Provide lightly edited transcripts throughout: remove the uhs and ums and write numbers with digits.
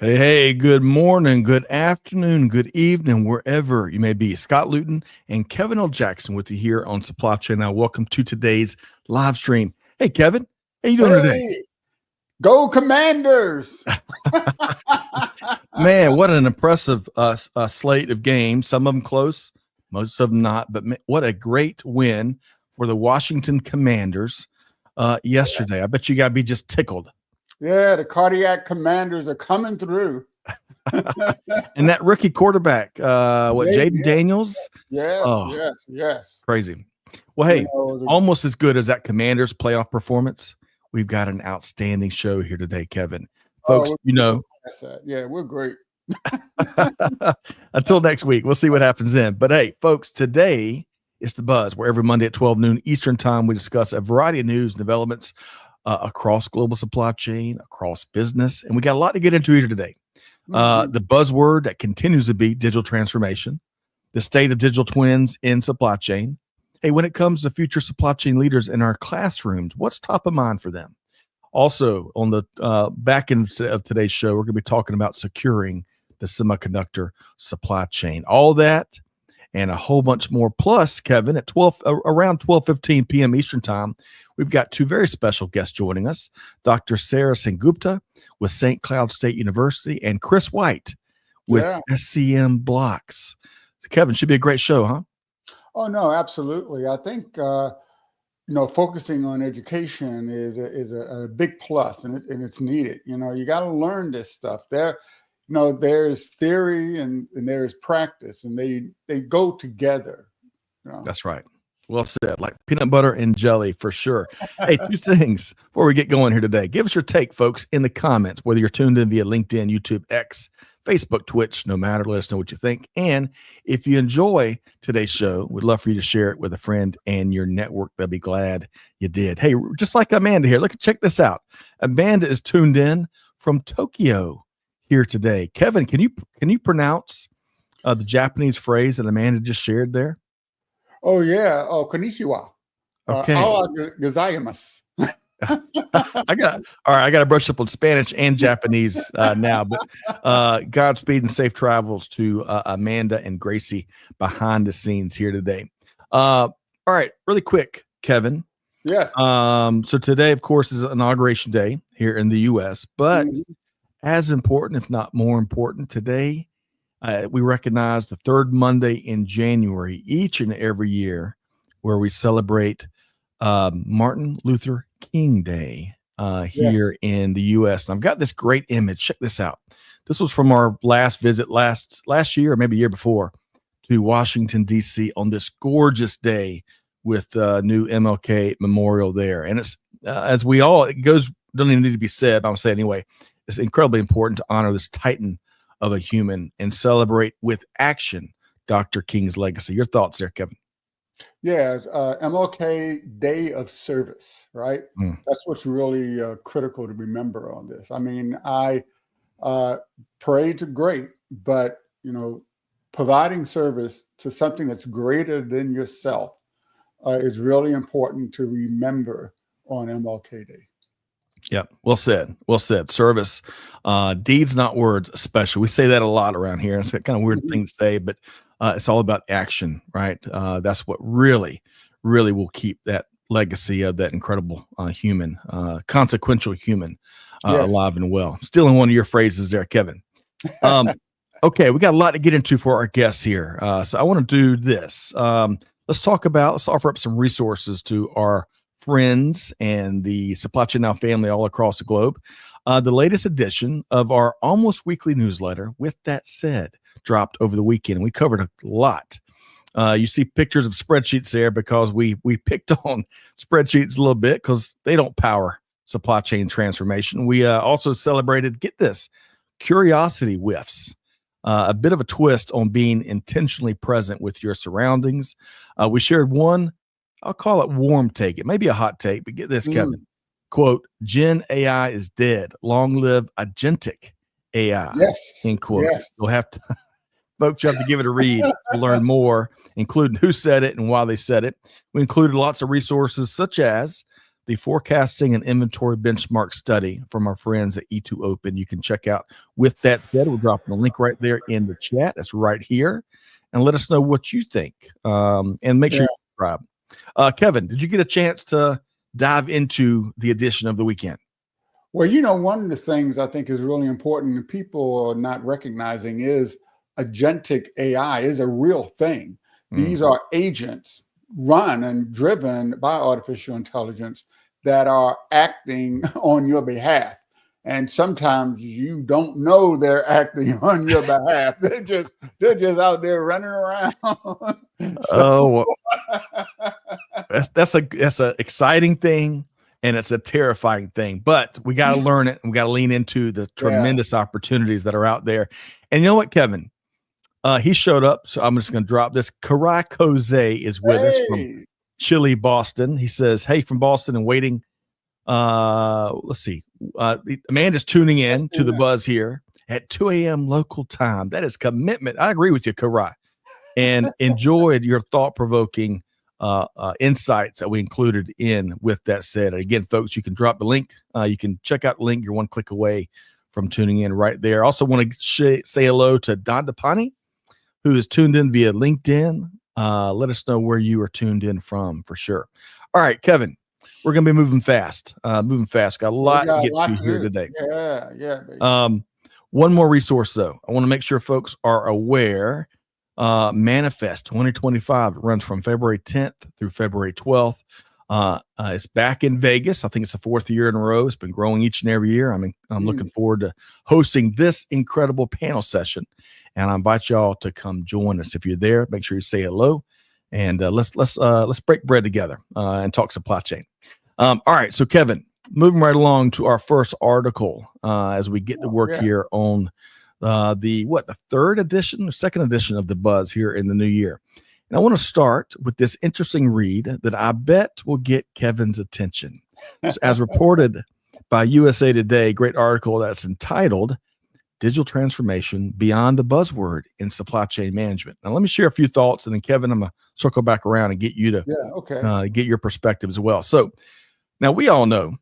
Hey, good morning, good afternoon, good evening, wherever you may be. Scott Luton and Kevin L. Jackson with you here on Supply Chain Now. Welcome to today's live stream. Hey, Kevin, how you doing today? Hey, go Commanders! Man, what an impressive slate of games. Some of them close, most of them not. But what a great win for the Washington Commanders yesterday. I bet you got to be just tickled. Yeah, the cardiac Commanders are coming through. And that rookie quarterback, Jaden Daniels? Yes. Crazy. Well, hey, almost as good as that Commanders playoff performance. We've got an outstanding show here today, Kevin. Folks, yeah, we're great. Until next week, we'll see what happens then. But hey, folks, today is The Buzz, where every Monday at 12 noon Eastern time, we discuss a variety of news and developments across global supply chain, across business. And we got a lot to get into here today. The buzzword that continues to be digital transformation, the state of digital twins in supply chain. Hey, when it comes to future supply chain leaders in our classrooms, what's top of mind for them? Also, on the back end of today's show, we're going to be talking about securing the semiconductor supply chain. All that and a whole bunch more. Plus, Kevin, at around 12:15 p.m. Eastern time, we've got two very special guests joining us, Dr. Sarah Sengupta with St. Cloud State University and Chris White with SCM Blocks. So, Kevin, should be a great show, huh? Oh, no, absolutely. I think, focusing on education is a big plus, and it's needed. You got to learn this stuff. There's theory and there's practice, and they go together. That's right. Well said, like peanut butter and jelly for sure. Hey, two things before we get going here today. Give us your take, folks, in the comments, whether you're tuned in via LinkedIn, YouTube, X, Facebook, Twitch, no matter. Let us know what you think. And if you enjoy today's show, we'd love for you to share it with a friend and your network. They'll be glad you did. Hey, just like Amanda here, check this out. Amanda is tuned in from Tokyo here today. Kevin, can you pronounce the Japanese phrase that Amanda just shared there? Oh, yeah. Oh, konnichiwa. Okay. Gozaimasu. I got to brush up on Spanish and Japanese now, but Godspeed and safe travels to Amanda and Gracie behind the scenes here today. All right, really quick, Kevin. Yes. So today, of course, is Inauguration Day here in the U.S., but as important, if not more important, today we recognize the third Monday in January each and every year where we celebrate Martin Luther King Day here in the U.S. And I've got this great image. Check this out. This was from our last visit last year, or maybe a year before, to Washington, D.C. on this gorgeous day with new MLK Memorial there. And it's it goes, don't even need to be said, but I'll say it anyway. It's incredibly important to honor this titan of a human and celebrate with action Dr. King's legacy. Your thoughts there, Kevin? Yeah, MLK Day of Service, right? That's what's really critical to remember on this. I mean, parade's great, but providing service to something that's greater than yourself is really important to remember on MLK Day. Yeah, well said. Well said. Service, deeds, not words, especially. We say that a lot around here. It's kind of weird thing to say, but it's all about action, right? That's what really will keep that legacy of that incredible human, consequential human alive and well. Stealing one of your phrases there, Kevin. Okay, we got a lot to get into for our guests here. So I want to do this. Let's offer up some resources to our friends and the Supply Chain Now family all across the globe. The latest edition of our almost weekly newsletter, With That Said, dropped over the weekend. We covered a lot. You see pictures of spreadsheets there because we picked on spreadsheets a little bit because they don't power supply chain transformation. We also celebrated, get this, curiosity whiffs. A bit of a twist on being intentionally present with your surroundings. We shared one, I'll call it warm take. It may be a hot take, but get this, Kevin. Quote, Gen AI is dead. Long live agentic AI. Yes. End quote. Yes. You'll have to, folks, you have to give it a read to learn more, including who said it and why they said it. We included lots of resources such as the forecasting and inventory benchmark study from our friends at E2 Open. You can check out. With that said, we'll drop the link right there in the chat. That's right here. And let us know what you think. And make sure Yeah. you subscribe. Kevin, did you get a chance to dive into the edition of the weekend? Well, one of the things I think is really important and people are not recognizing is agentic AI is a real thing. These are agents run and driven by artificial intelligence that are acting on your behalf. And sometimes you don't know they're acting on your behalf. They're just out there running around. Oh, that's a exciting thing, and it's a terrifying thing. But we got to learn it. And we got to lean into the tremendous opportunities that are out there. And you know what, Kevin? He showed up, so I'm just going to drop this. Karai Jose is with us from Chile, Boston. He says, "Hey, from Boston and waiting." Let's see. Amanda's tuning in to the buzz here at 2 a.m. local time. That is commitment. I agree with you, Karai, and enjoyed your thought-provoking insights that we included in. With that said, again, folks, you can drop the link. You can check out the link. You're one click away from tuning in right there. Also want to say hello to Don DePani, who is tuned in via LinkedIn. Let us know where you are tuned in from for sure. All right, Kevin, we're going to be moving fast. Got a lot to get to here today. Yeah. Baby. One more resource, though. I want to make sure folks are aware. Manifest 2025 runs from February 10th through February 12th. It's back in Vegas. I think it's the fourth year in a row. It's been growing each and every year. I'm looking forward to hosting this incredible panel session, and I invite y'all to come join us. If you're there, make sure you say hello, and let's break bread together and talk supply chain. All right, so Kevin, moving right along to our first article as we get to work here on the third edition or second edition of the Buzz here in the new year. And I want to start with this interesting read that I bet will get Kevin's attention. So, as reported by USA Today, great article that's entitled "Digital Transformation Beyond the Buzzword in Supply Chain Management." Now, let me share a few thoughts, and then Kevin, I'm going to circle back around and get you to get your perspective as well. So now we all know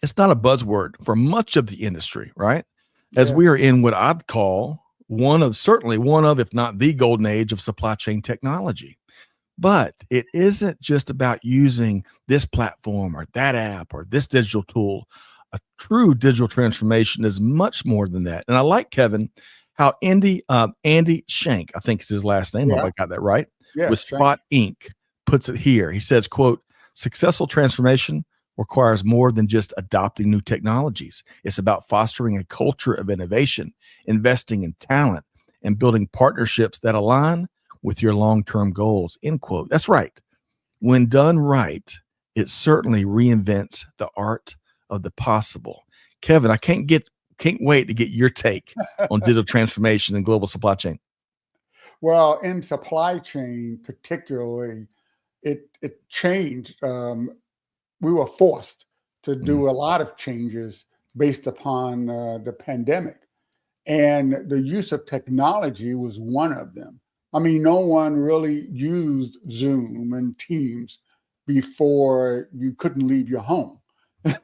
it's not a buzzword for much of the industry, right? As we are in what I'd call one of, if not the golden age of supply chain technology. But it isn't just about using this platform or that app or this digital tool. A true digital transformation is much more than that. And I like, Kevin, how Andy Shank, I think is his last name, if I got that right, with Spot Inc. puts it here. He says, quote, "Successful transformation requires more than just adopting new technologies. It's about fostering a culture of innovation, investing in talent, and building partnerships that align with your long-term goals," end quote. That's right. When done right, it certainly reinvents the art of the possible. Kevin, I can't wait to get your take on digital transformation and global supply chain. Well, in supply chain particularly, it changed. We were forced to do a lot of changes based upon the pandemic. And the use of technology was one of them. I mean, no one really used Zoom and Teams before you couldn't leave your home.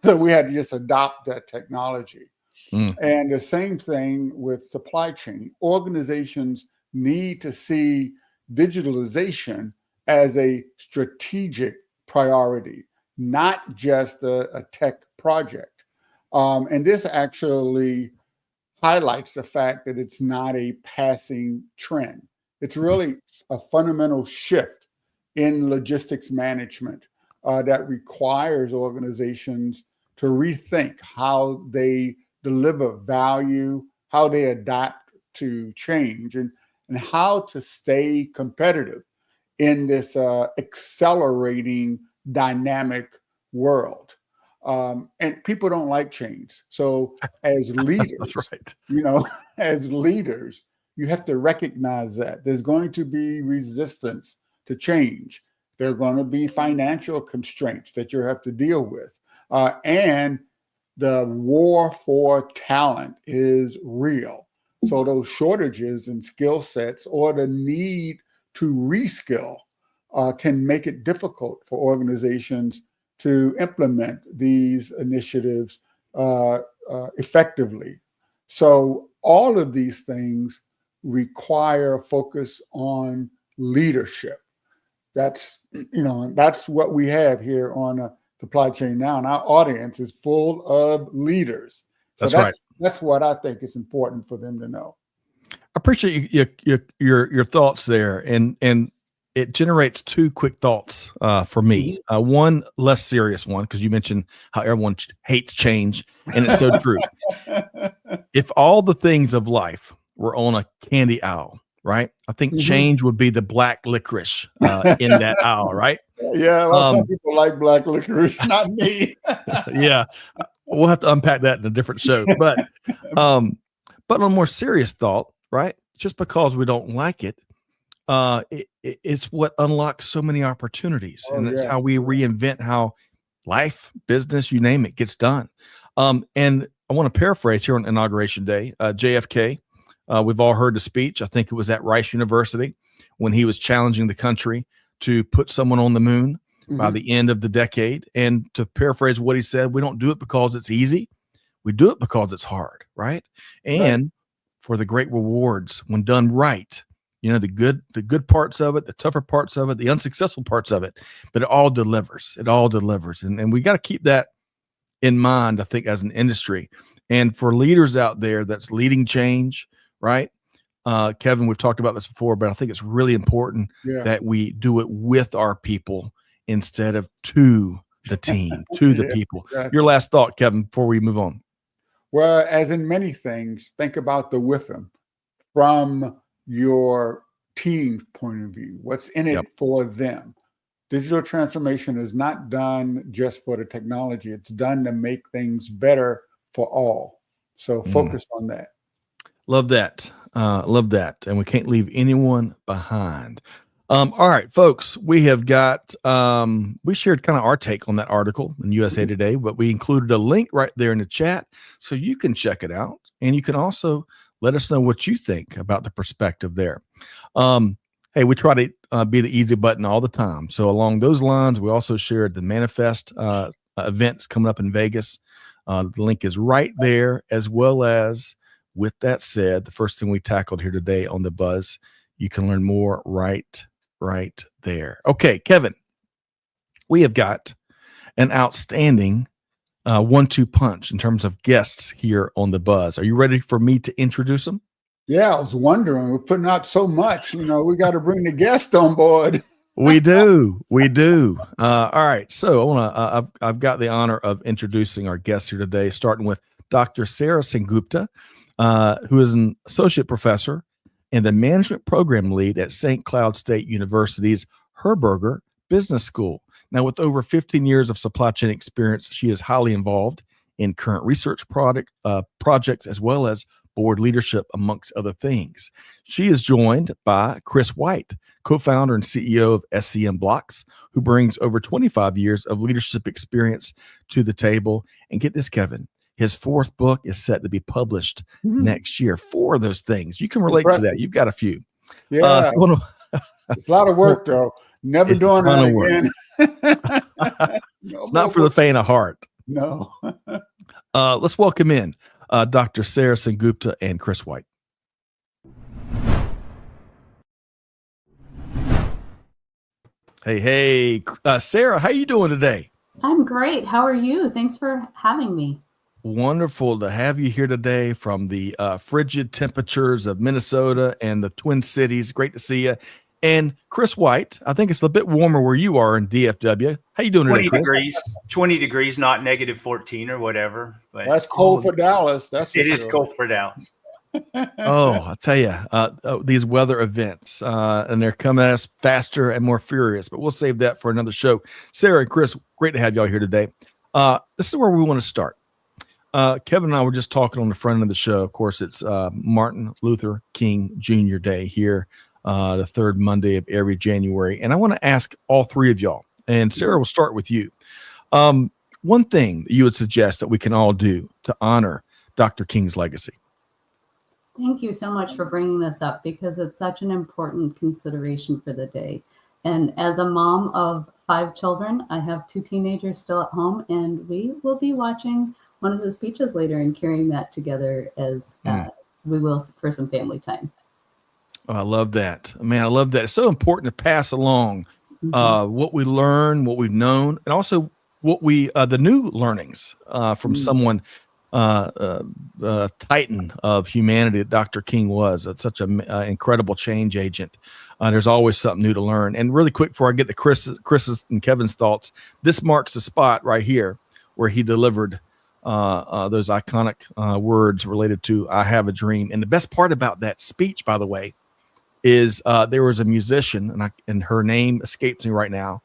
So we had to just adopt that technology. And the same thing with supply chain. Organizations need to see digitalization as a strategic priority, not just a tech project. And this actually highlights the fact that it's not a passing trend. It's really a fundamental shift in logistics management that requires organizations to rethink how they deliver value, how they adapt to change, and how to stay competitive in this accelerating dynamic world. And people don't like change. So as leaders, That's right. As leaders, you have to recognize that there's going to be resistance to change. There are going to be financial constraints that you have to deal with. And the war for talent is real. So those shortages in skill sets or the need to reskill can make it difficult for organizations to implement these initiatives effectively. So all of these things require a focus on leadership. That's that's what we have here on Supply Chain Now, and our audience is full of leaders. So That's right. that's what I think is important for them to know. I appreciate your thoughts there, and it generates two quick thoughts for me. One less serious one, because you mentioned how everyone hates change, and it's so true. If all the things of life were on a candy aisle, right? I think change would be the black licorice in that aisle, right? Yeah, well, some people like black licorice, not me. Yeah, we'll have to unpack that in a different show. But on a more serious thought, right? Just because we don't like it, it's what unlocks so many opportunities, and it's how we reinvent how life, business, you name it, gets done. And I want to paraphrase here on Inauguration Day, JFK. We've all heard the speech. I think it was at Rice University when he was challenging the country to put someone on the moon by the end of the decade. And to paraphrase what he said, we don't do it because it's easy. We do it because it's hard, right? And for the great rewards when done right. You know, the good parts of it, the tougher parts of it, the unsuccessful parts of it, but it all delivers. It all delivers. And we got to keep that in mind, I think, as an industry. And for leaders out there that's leading change, right? Kevin, we've talked about this before, but I think it's really important that we do it with our people instead of to the team, to the people. Exactly. Your last thought, Kevin, before we move on. Well, as in many things, think about the with them from your team's point of view. What's in it for them? Digital transformation is not done just for the technology. It's done to make things better for all. So focus on that. Love that. Love that. And we can't leave anyone behind. All right, folks, we have got, we shared kind of our take on that article in USA Today, but we included a link right there in the chat so you can check it out. And you can also let us know what you think about the perspective there. Hey, we try to be the easy button all the time. So along those lines, we also shared the Manifest events coming up in Vegas. The link is right there, as well as, with that said, the first thing we tackled here today on the Buzz, you can learn more right there. Okay, Kevin, we have got an outstanding 1-2 punch in terms of guests here on the Buzz. Are you ready for me to introduce them? Yeah, I was wondering. We're putting out so much, we got to bring the guest on board. We do. All right. So I've got the honor of introducing our guests here today, starting with Dr. Sarah Sengupta, who is an associate professor and the management program lead at St. Cloud State University's Herberger Business School. Now, with over 15 years of supply chain experience, she is highly involved in current research projects as well as board leadership, amongst other things. She is joined by Chris White, co-founder and CEO of SCM Blocks, who brings over 25 years of leadership experience to the table. And get this, Kevin, his fourth book is set to be published next year. 4 of those things. You can relate to that. You've got a few. Yeah. It's a lot of work, though. Never doing that again. It's not for the faint of heart. No. Let's welcome in Dr. Sarah Sengupta and Chris White. Hey, Sarah, how you doing today? I'm great. How are you? Thanks for having me. Wonderful to have you here today from the frigid temperatures of Minnesota and the Twin Cities. Great to see you. And Chris White, I think it's a bit warmer where you are in DFW. How you doing today, Chris? 20 degrees, not negative 14 or whatever. But that's cold for Dallas. It is cold for Dallas. Oh, I tell you, these weather events, and they're coming at us faster and more furious, but we'll save that for another show. Sarah and Chris, great to have y'all here today. This is where we want to start. Kevin and I were just talking on the front end of the show. Of course, it's Martin Luther King Jr. Day here, the third Monday of every January. And I want to ask all three of y'all, and Sarah, we'll start with you. One thing that you would suggest that we can all do to honor Dr. King's legacy. Thank you so much for bringing this up because it's such an important consideration for the day. And as a mom of 5 children. I have 2 teenagers still at home, and we will be watching one of the speeches later and carrying that together as we will for some family time. Oh, I love that, man. I love that. It's so important to pass along what we learn, what we've known, and also what we the new learnings from someone titan of humanity that Dr. King was. It's such an incredible change agent. There's always something new to learn. And really quick, before I get to Chris's and Kevin's thoughts, this marks the spot right here where he delivered those iconic words related to "I have a dream." And the best part about that speech, by the way, is there was a musician, and her name escapes me right now,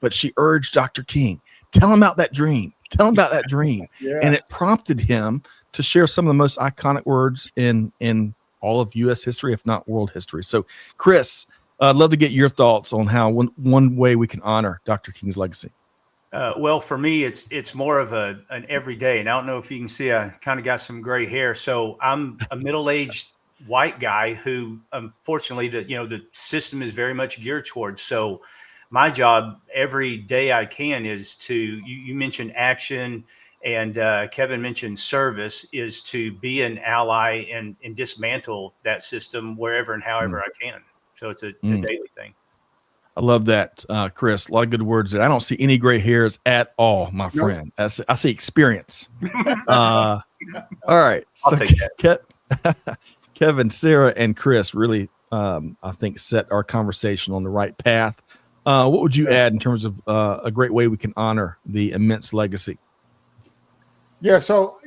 but she urged Dr. King, tell him about that dream. Tell him about that dream. Yeah. And it prompted him to share some of the most iconic words in all of U.S. history, if not world history. So, Chris, I'd love to get your thoughts on how one way we can honor Dr. King's legacy. Well, for me, it's more of an everyday. And I don't know if you can see, I kind of got some gray hair. So I'm a middle-aged white guy who, unfortunately, the system is very much geared towards. So my job every day I can is to, you mentioned action, and Kevin mentioned service, is to be an ally and dismantle that system wherever and however I can. So it's a daily thing. I love that, Chris. A lot of good words there. I don't see any gray hairs at all, my friend. I see experience. All right. I'll take that. Kevin, Sarah, and Chris really, I think, set our conversation on the right path. What would you add in terms of a great way we can honor the immense legacy? Yeah, so,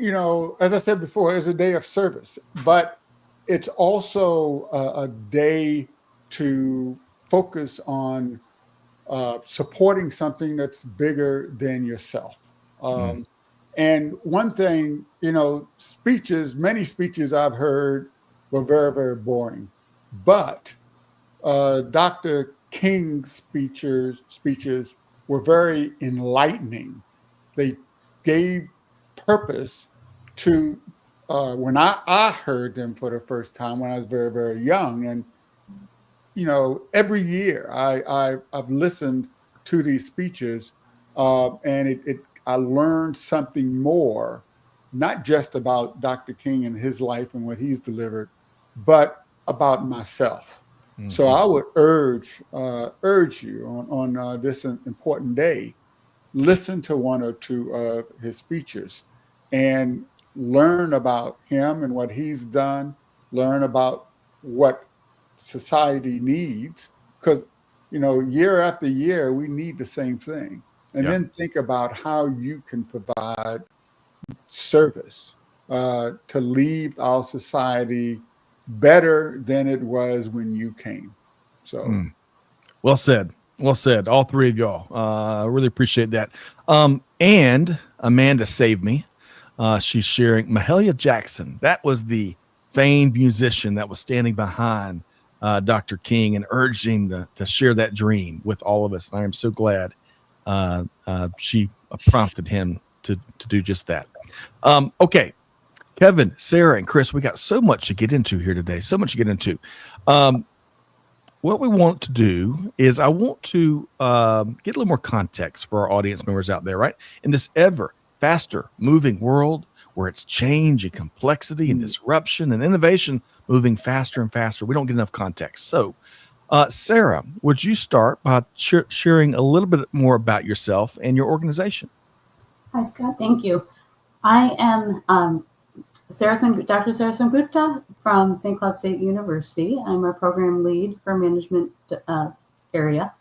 as I said before, it's a day of service, but it's also a day to focus on supporting something that's bigger than yourself. And one thing, many speeches I've heard were very, very boring, but Dr. King's speeches were very enlightening. They gave purpose to when I heard them for the first time when I was very, very young. And every year I've listened to these speeches, and I learned something more, not just about Dr. King and his life and what he's delivered, but about myself. So I would urge you on this important day, listen to one or two of his speeches and learn about him and what he's done, learn about what society needs, because year after year we need the same thing, and then think about how you can provide service to leave our society better than it was when you came. So well said, all three of y'all. I really appreciate that. And Amanda saved me. She's sharing Mahalia Jackson. That was the famed musician that was standing behind Dr. King and urging to share that dream with all of us. And I am so glad she prompted him to do just that. Okay, Kevin, Sarah, and Chris, we got so much to get into here today. What we want to do is I want to get a little more context for our audience members out there, right? In this ever faster moving world where it's change and complexity and disruption and innovation moving faster and faster, we don't get enough context. So, Sarah, would you start by sharing a little bit more about yourself and your organization? Hi, Scott. Thank you. I am Dr. Sarah Sengupta from St. Cloud State University. I'm a program lead for management area.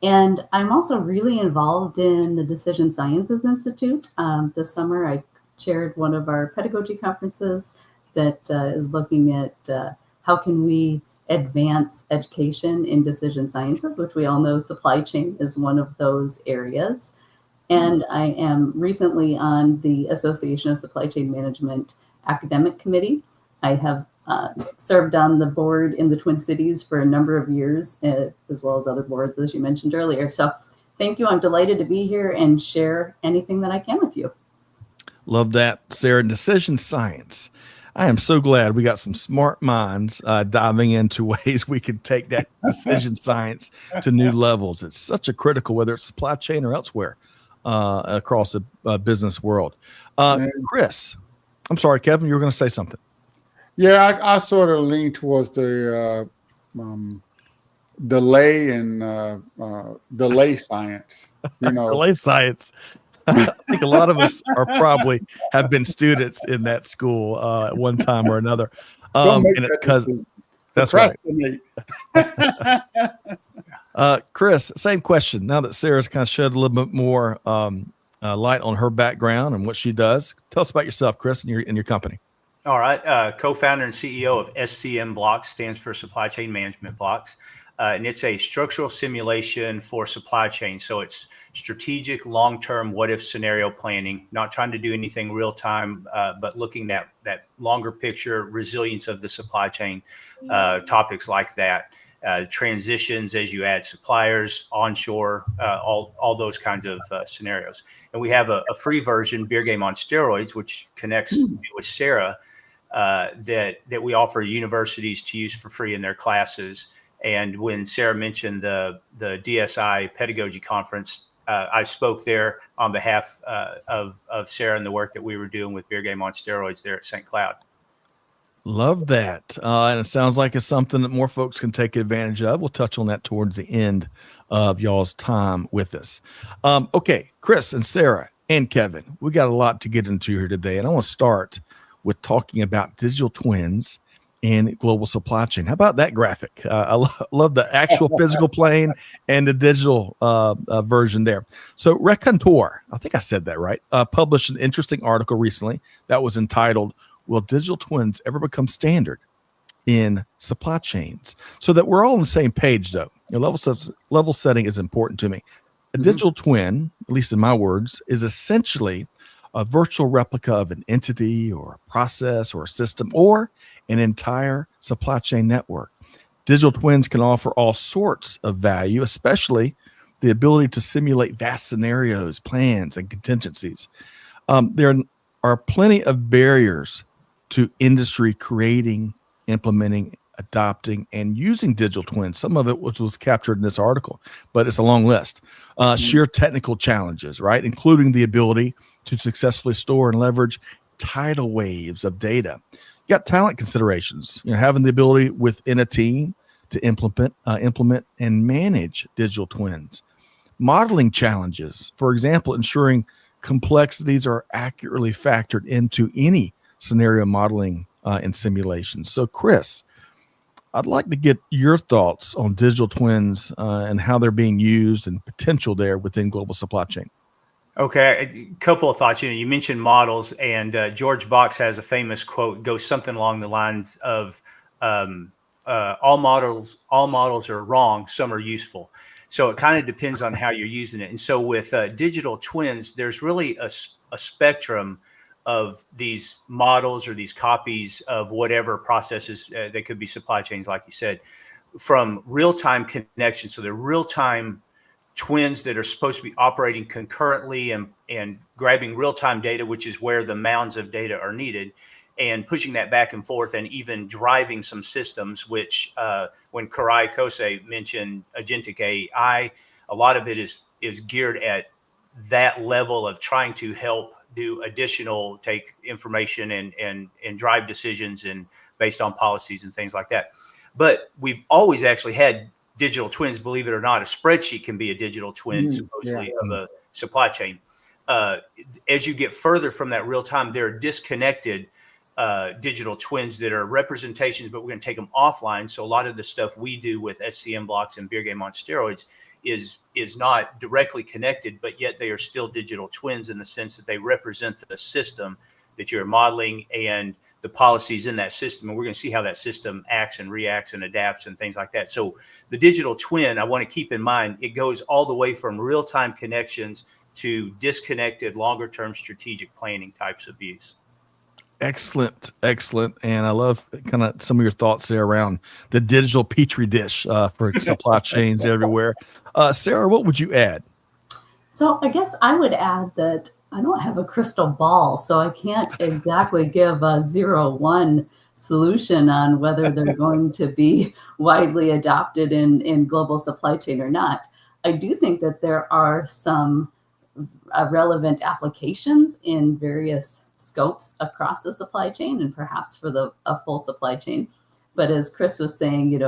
And I'm also really involved in the Decision Sciences Institute. This summer, I chaired one of our pedagogy conferences that is looking at how can we advance education in decision sciences, which we all know supply chain is one of those areas. And I am recently on the Association of Supply Chain Management Academic Committee. I have served on the board in the Twin Cities for a number of years, as well as other boards, as you mentioned earlier. So thank you. I'm delighted to be here and share anything that I can with you. Love that, Sarah. Decision science. I am so glad we got some smart minds diving into ways we could take that decision science to new levels. It's such a critical, whether it's supply chain or elsewhere across the business world. Chris, I'm sorry, Kevin, you were going to say something. Yeah, I sort of lean towards the delay and delay science. Delay science. I think a lot of us are probably have been students in that school at one time or another. Don't make That's right. Chris, same question. Now that Sarah's kind of shed a little bit more light on her background and what she does, tell us about yourself, Chris, and your company. All right. Co-founder and CEO of SCM Blocks, stands for Supply Chain Management Blocks. And it's a structural simulation for supply chain. So it's strategic, long-term, what-if scenario planning, not trying to do anything real time, but looking at that longer picture, resilience of the supply chain, topics like that, transitions as you add suppliers, onshore, all those kinds of scenarios. And we have a free version, Beer Game on Steroids, which connects with Sarah, that we offer universities to use for free in their classes. And when Sarah mentioned the DSI Pedagogy Conference, I spoke there on behalf of Sarah and the work that we were doing with Beer Game on Steroids there at St. Cloud. Love that. And it sounds like it's something that more folks can take advantage of. We'll touch on that towards the end of y'all's time with us. Okay, Chris and Sarah and Kevin, we got a lot to get into here today. And I want to start with talking about digital twins and global supply chain. How about that graphic? I love the actual physical plane and the digital version there. So Raconteur, I think I said that right, published an interesting article recently that was entitled, "Will Digital Twins Ever Become Standard in Supply Chains?" So that we're all on the same page, though. Level setting is important to me. A digital twin, at least in my words, is essentially a virtual replica of an entity or a process or a system or an entire supply chain network. Digital twins can offer all sorts of value, especially the ability to simulate vast scenarios, plans, and contingencies. There are plenty of barriers to industry creating, implementing, adopting, and using digital twins. Some of it was captured in this article, but it's a long list. Sheer technical challenges, right? Including the ability to successfully store and leverage tidal waves of data. You got talent considerations, having the ability within a team to implement and manage digital twins. Modeling challenges, for example, ensuring complexities are accurately factored into any scenario modeling and simulations. So, Chris, I'd like to get your thoughts on digital twins and how they're being used and potential there within global supply chain. Okay, a couple of thoughts. You mentioned models, and George Box has a famous quote, goes something along the lines of all models are wrong, some are useful. So it kind of depends on how you're using it. And so with digital twins, there's really a spectrum of these models or these copies of whatever processes. They could be supply chains, like you said, from real-time connection. So they're real-time twins that are supposed to be operating concurrently and grabbing real-time data, which is where the mounds of data are needed, and pushing that back and forth, and even driving some systems, which when Karai Kose mentioned agentic AI, a lot of it is geared at that level of trying to help do additional, take information and drive decisions and based on policies and things like that. But we've always actually had digital twins, believe it or not. A spreadsheet can be a digital twin, supposedly, of a supply chain. As you get further from that real time, there are disconnected digital twins that are representations, but we're going to take them offline. So a lot of the stuff we do with SCM Blocks and Beer Game on Steroids is not directly connected, but yet they are still digital twins in the sense that they represent the system that you're modeling and the policies in that system. And we're going to see how that system acts and reacts and adapts and things like that. So the digital twin, I want to keep in mind, it goes all the way from real-time connections to disconnected, longer-term strategic planning types of views. Excellent. And I love kind of some of your thoughts there around the digital petri dish for supply chains everywhere. Sarah, what would you add? So I guess I would add that I don't have a crystal ball, so I can't exactly give a 0-1 solution on whether they're going to be widely adopted in global supply chain or not. I do think that there are some relevant applications in various scopes across the supply chain and perhaps for a full supply chain. But as Chris was saying,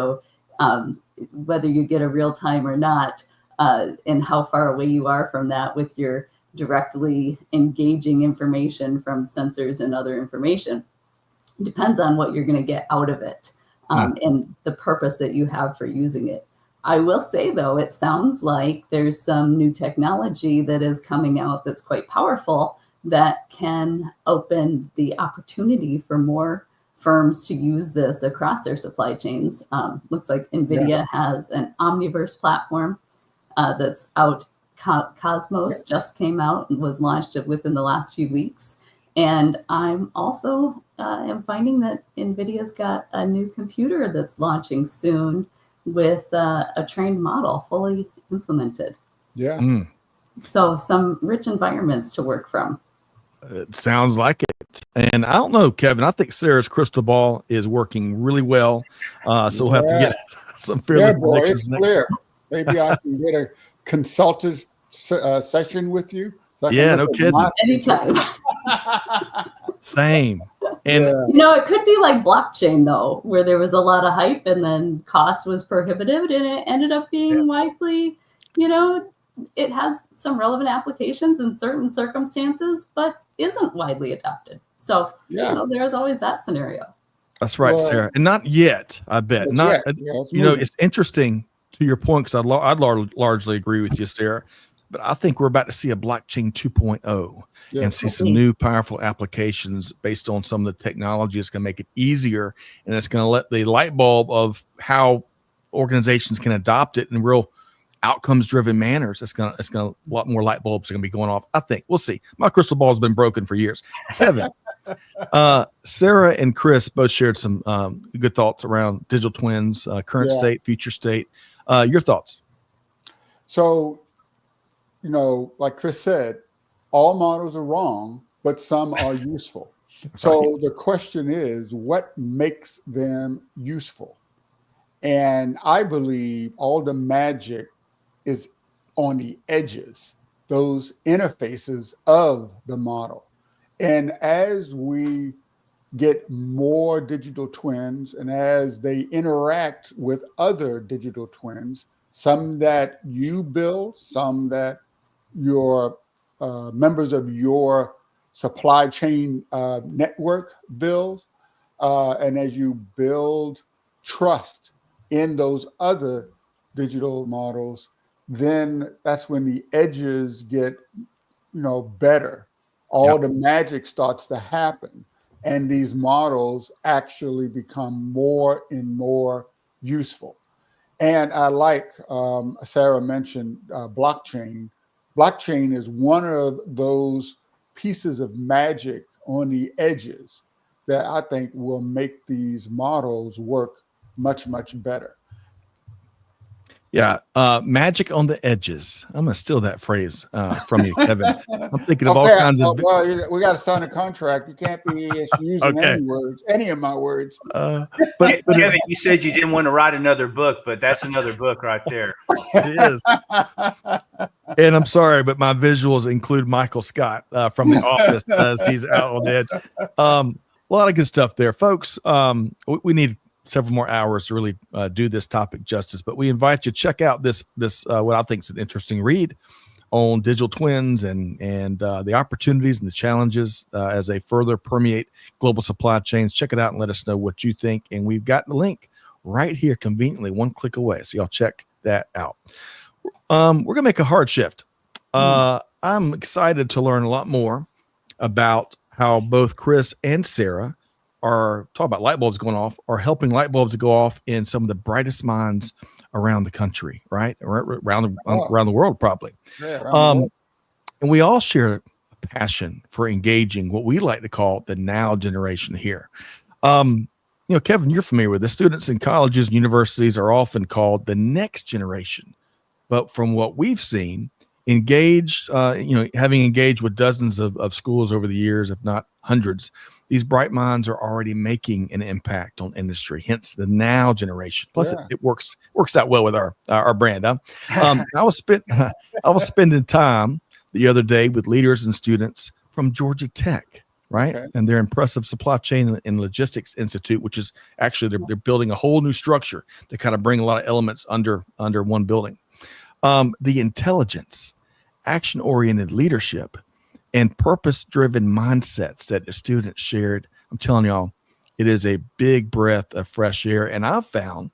whether you get a real time or not, and how far away you are from that with your directly engaging information from sensors and other information, depends on what you're going to get out of it, and the purpose that you have for using it. I will say, though, it sounds like there's some new technology that is coming out that's quite powerful that can open the opportunity for more firms to use this across their supply chains. Looks like NVIDIA has an Omniverse platform that's out. Cosmos just came out and was launched within the last few weeks. And I'm also am finding that NVIDIA's got a new computer that's launching soon with a trained model fully implemented. Yeah. So some rich environments to work from. It sounds like it. And I don't know, Kevin, I think Sarah's crystal ball is working really well. So we'll have to get some fairly predictions it's clear. Maybe I can get a consultative session with you. So no kidding. Anytime. Same. And it could be like blockchain, though, where there was a lot of hype and then cost was prohibitive and it ended up being widely, it has some relevant applications in certain circumstances, but isn't widely adopted. So, there's always that scenario. That's right, Sarah. And not yet, I bet. Not, it's interesting to your point, because I'd largely agree with you, Sarah, but I think we're about to see a blockchain 2.0 and see some new powerful applications based on some of the technology. It's going to make it easier, and it's going to let the light bulb of how organizations can adopt it in real outcomes-driven manners. A lot more light bulbs are going to be going off. I think we'll see. My crystal ball has been broken for years. Kevin, Sarah and Chris both shared some good thoughts around digital twins, current state, future state. Your thoughts? So, like Chris said, all models are wrong, but some are useful. So the question is, what makes them useful? And I believe all the magic is on the edges, those interfaces of the model. And as we get more digital twins and as they interact with other digital twins, some that you build, some that your members of your supply chain network build, and as you build trust in those other digital models, then that's when the edges get, better. All the magic starts to happen, and these models actually become more and more useful. And I like Sarah mentioned blockchain. Blockchain is one of those pieces of magic on the edges that I think will make these models work much, much better. Yeah, magic on the edges. I'm gonna steal that phrase from you, Kevin. I'm thinking of all kinds of. Well, we got to sign a contract. You can't be using any of my words. But Kevin, you said you didn't want to write another book, but that's another book right there. It is. And I'm sorry, but my visuals include Michael Scott from The Office as he's out on the edge. A lot of good stuff there, folks. We need several more hours to really do this topic justice, but we invite you to check out this what I think is an interesting read on digital twins and the opportunities and the challenges as they further permeate global supply chains. Check it out and let us know what you think. And we've got the link right here, conveniently one click away. So y'all check that out. We're gonna make a hard shift. I'm excited to learn a lot more about how both Chris and Sarah are talking about light bulbs going off, or helping light bulbs to go off in some of the brightest minds around the country, right? Around the world, probably. And we all share a passion for engaging what we like to call the now generation here. Kevin, you're familiar with this. Students in colleges and universities are often called the next generation. But from what we've seen, engaged, having engaged with dozens of schools over the years, if not hundreds, these bright minds are already making an impact on industry. Hence the now generation. Plus, Yeah. it works out well with our brand. I was spending time the other day with leaders and students from Georgia Tech, right? Okay. And their impressive supply chain and logistics institute, which is actually they're building a whole new structure to kind of bring a lot of elements under one building. The intelligence, action-oriented leadership, and purpose-driven mindsets that the students shared. I'm telling y'all, it is a big breath of fresh air. And I've found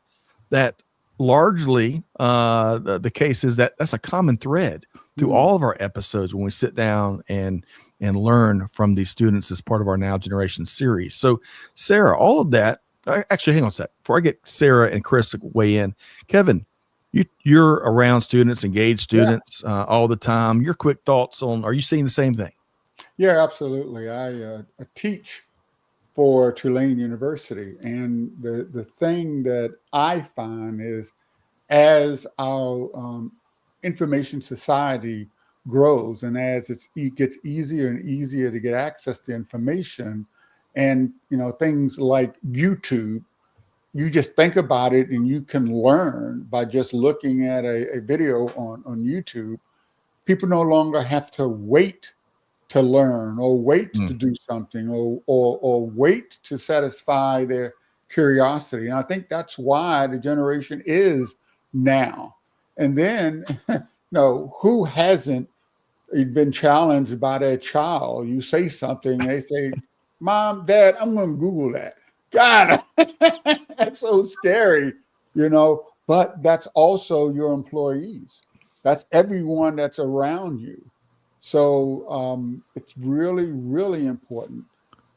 that largely the case is that that's a common thread through all of our episodes when we sit down and learn from these students as part of our Now Generation series. So, Sarah, all of that, actually, hang on a sec. Before I get Sarah and Chris to weigh in, Kevin, you're around students, engaged students all the time. Your quick thoughts on, are you seeing the same thing? Yeah, absolutely. I teach for Tulane University, and the thing that I find is as our information society grows and as it gets easier and easier to get access to information, and things like YouTube, you just think about it and you can learn by just looking at a video on YouTube. People no longer have to wait to learn or wait to do something or wait to satisfy their curiosity. And I think that's why the generation is now. And then, who hasn't been challenged by their child? You say something, they say, Mom, Dad, I'm going to Google that. God, that's so scary, but that's also your employees. That's everyone that's around you. So it's really, really important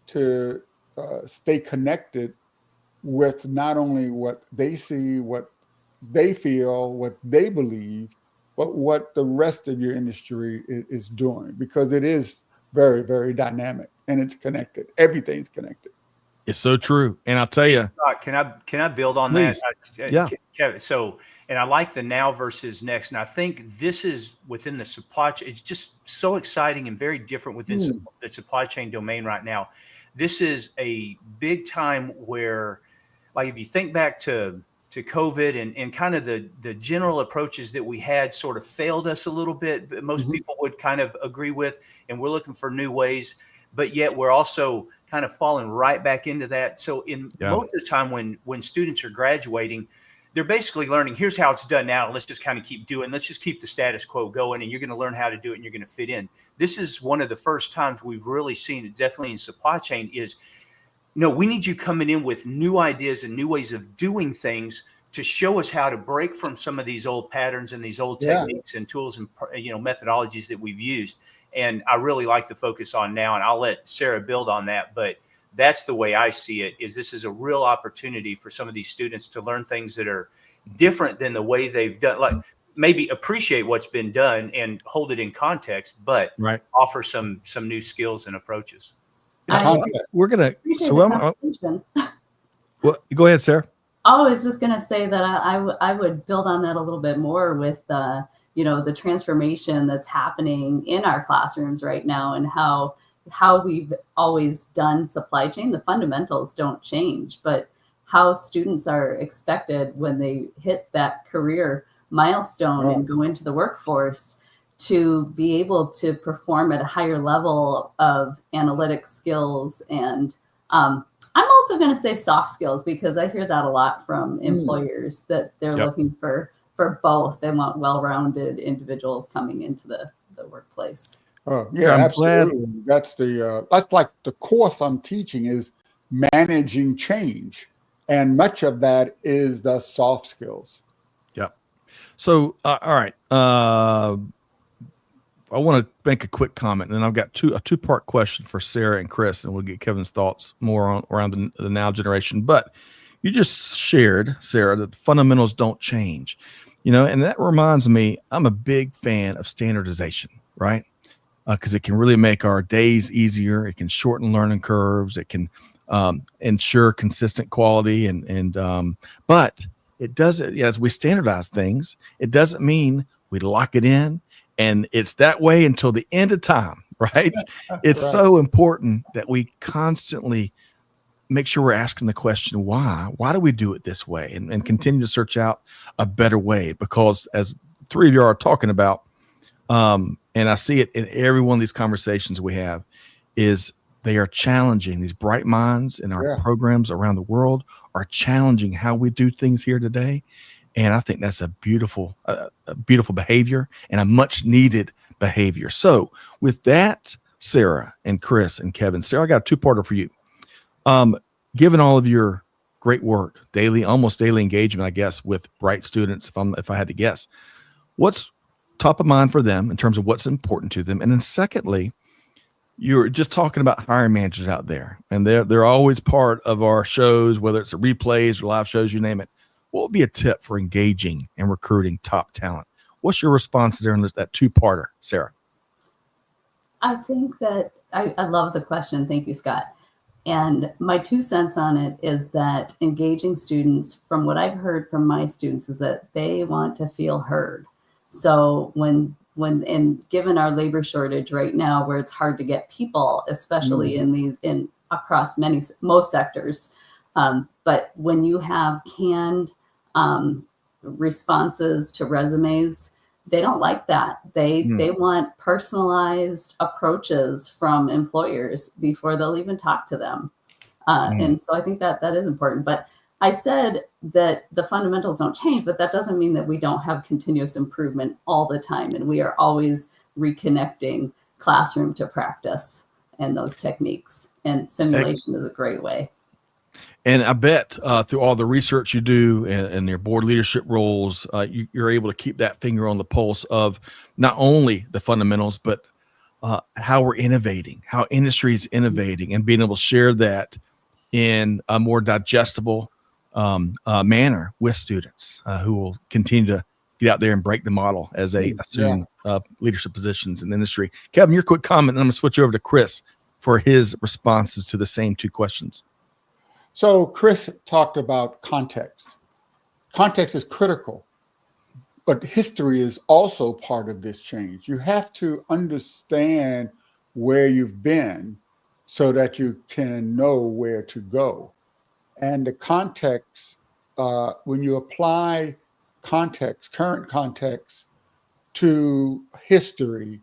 to stay connected with not only what they see, what they feel, what they believe, but what the rest of your industry is doing, because it is very, very dynamic and it's connected. Everything's connected. It's so true. And I'll tell you, Can I build on please. that? Yeah. Kevin, and I like the now versus next. And I think this is within the supply chain. It's just so exciting and very different within the supply chain domain right now. This is a big time where, like, if you think back to COVID and kind of the general approaches that we had sort of failed us a little bit, but most people would kind of agree with, and we're looking for new ways, but yet we're also kind of falling right back into that. So most of the time when students are graduating, they're basically learning, here's how it's done now. Let's just kind of keep doing, let's just keep the status quo going, and you're going to learn how to do it and you're going to fit in. This is one of the first times we've really seen it, definitely in supply chain, is no, we need you coming in with new ideas and new ways of doing things to show us how to break from some of these old patterns and these old techniques and tools and methodologies that we've used. And I really like the focus on now, and I'll let Sarah build on that. But that's the way I see it, is this is a real opportunity for some of these students to learn things that are different than the way they've done, like maybe appreciate what's been done and hold it in context, but offer some new skills and approaches. We're going to, well, go ahead, Sarah. I was just going to say that I would build on that a little bit more with, the transformation that's happening in our classrooms right now, and how we've always done supply chain. The fundamentals don't change, but how students are expected when they hit that career milestone and go into the workforce to be able to perform at a higher level of analytic skills. And I'm also going to say soft skills, because I hear that a lot from employers, that they're looking for both. They want well-rounded individuals coming into the workplace. Oh, yeah, absolutely. That's that's like the course I'm teaching is managing change. And much of that is the soft skills. Yeah. So, all right. I want to make a quick comment, and then I've got a two-part question for Sarah and Chris, and we'll get Kevin's thoughts more around the now generation. But you just shared, Sarah, that the fundamentals don't change, and that reminds me, I'm a big fan of standardization, right? Because it can really make our days easier. It can shorten learning curves. It can ensure consistent quality, but it doesn't. As we standardize things, it doesn't mean we lock it in And it's that way until the end of time, right? It's Right. so important that we constantly make sure we're asking the question, why? Why do we do it this way? And continue to search out a better way, because as three of you are talking about, and I see it in every one of these conversations we have, is they are challenging. These bright minds in our Yeah. programs around the world are challenging how we do things here today. And I think that's a beautiful behavior and a much needed behavior. So with that, Sarah and Chris and Kevin, Sarah, I got a two-parter for you. Given all of your great work, almost daily engagement, I guess, with bright students, if I had to guess, what's top of mind for them in terms of what's important to them? And then secondly, you're just talking about hiring managers out there, and they're always part of our shows, whether it's the replays or live shows, you name it. What would be a tip for engaging and recruiting top talent? What's your response there in that two-parter, Sarah? I think that I love the question. Thank you, Scott. And my 2 cents on it is that engaging students, from what I've heard from my students, is that they want to feel heard. So and given our labor shortage right now, where it's hard to get people, especially in across most sectors, but when you have canned responses to resumes, they don't like that. They want personalized approaches from employers before they'll even talk to them. And so I think that is important. But I said that the fundamentals don't change, but that doesn't mean that we don't have continuous improvement all the time. And we are always reconnecting classroom to practice and those techniques. And simulation is a great way. And I bet through all the research you do and your board leadership roles, you're able to keep that finger on the pulse of not only the fundamentals, but how we're innovating, how industry is innovating, and being able to share that in a more digestible manner with students who will continue to get out there and break the model as they assume leadership positions in the industry. Kevin, your quick comment, and I'm going to switch over to Chris for his responses to the same two questions. So Chris talked about context. Context is critical, but history is also part of this change. You have to understand where you've been so that you can know where to go. And the context, when you apply context, current context to history,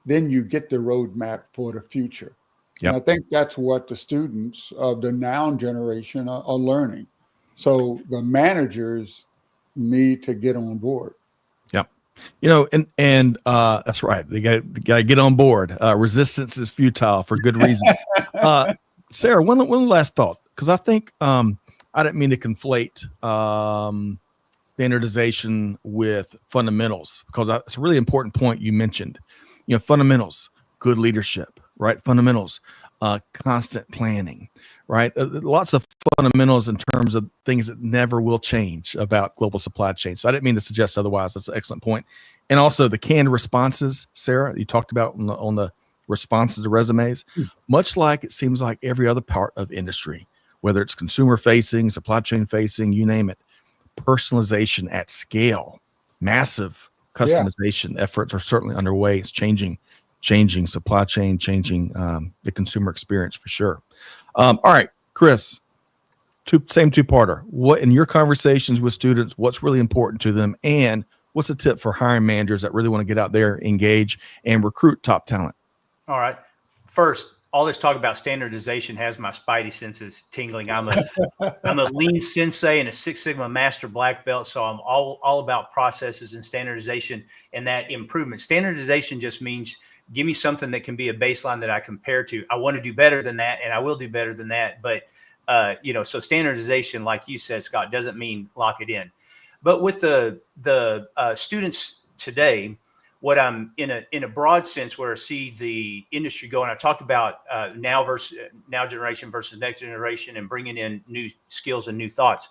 then you get the roadmap for the future. Yep. And I think that's what the students of the now generation are learning. So the managers need to get on board. Yep. And that's right. They got to get on board. Resistance is futile for good reason. Sarah, one last thought, because I think I didn't mean to conflate standardization with fundamentals, because it's a really important point you mentioned. Fundamentals, good leadership, right? Fundamentals, constant planning, right? Lots of fundamentals in terms of things that never will change about global supply chain. So I didn't mean to suggest otherwise. That's an excellent point. And also the canned responses, Sarah, you talked about on the responses to resumes, much like it seems like every other part of industry, whether it's consumer facing, supply chain facing, you name it, personalization at scale, massive customization efforts are certainly underway. It's changing supply chain, changing the consumer experience for sure. All right, Chris, same two-parter. What in your conversations with students, what's really important to them, and what's a tip for hiring managers that really want to get out there, engage, and recruit top talent? All right. First, all this talk about standardization has my spidey senses tingling. I'm a lean sensei and a Six Sigma master black belt, so I'm all about processes and standardization and that improvement. Standardization just means give me something that can be a baseline that I compare to. I want to do better than that, and I will do better than that. But so standardization, like you said, Scott, doesn't mean lock it in. But with the students today, what I'm in a broad sense where I see the industry going, I talked about now generation versus next generation and bringing in new skills and new thoughts.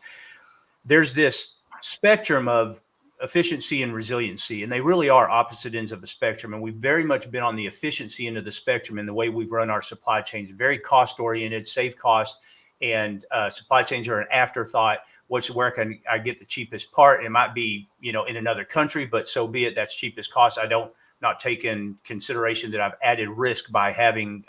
There's this spectrum of efficiency and resiliency, and they really are opposite ends of the spectrum. And we've very much been on the efficiency end of the spectrum in the way we've run our supply chains, very cost oriented, save cost, and supply chains are an afterthought. where can I get the cheapest part? It might be, in another country, but so be it. That's cheapest cost. I don't not take in consideration that I've added risk by having,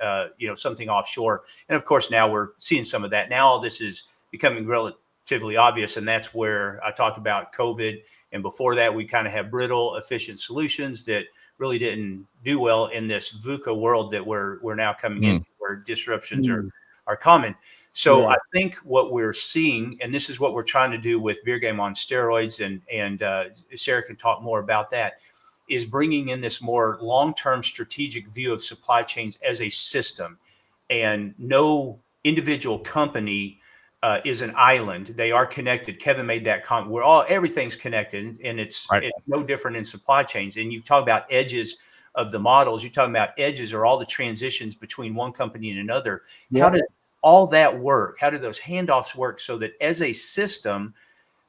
something offshore. And of course, now we're seeing some of that. Now all this is becoming relatively obvious. And that's where I talked about COVID. And before that, we kind of have brittle, efficient solutions that really didn't do well in this VUCA world that we're now coming into, where disruptions are common. So I think what we're seeing, and this is what we're trying to do with Beer Game on Steroids, and Sarah can talk more about that, is bringing in this more long-term strategic view of supply chains as a system. And no individual company is an island. They are connected. Kevin made that comment. Everything's connected, and it's no different in supply chains. And you talk about edges of the models. You're talking about edges or all the transitions between one company and another. Yeah. How did all that work? How do those handoffs work so that as a system,